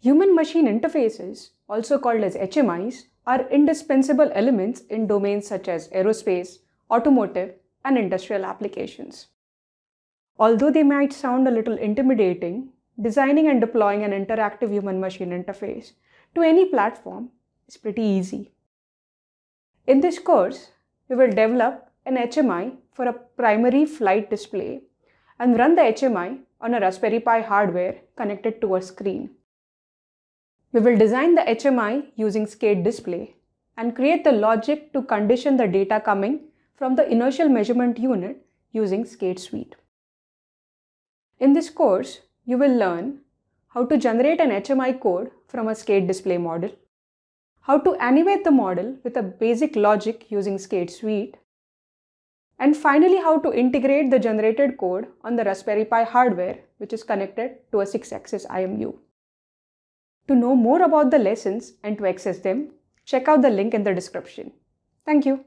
Human-machine interfaces, also called as HMIs, are indispensable elements in domains such as aerospace, automotive, and industrial applications. Although they might sound a little intimidating, designing and deploying an interactive human-machine interface to any platform is pretty easy. In this course, we will develop an HMI for a primary flight display and run the HMI on a Raspberry Pi hardware connected to a screen. We will design the HMI using SCADE Display and create the logic to condition the data coming from the inertial measurement unit using SCADE Suite. In this course, you will learn how to generate an HMI code from a SCADE Display model, how to animate the model with a basic logic using SCADE Suite, and finally how to integrate the generated code on the Raspberry Pi hardware, which is connected to a 6-axis IMU. To know more about the lessons and to access them, check out the link in the description. Thank you.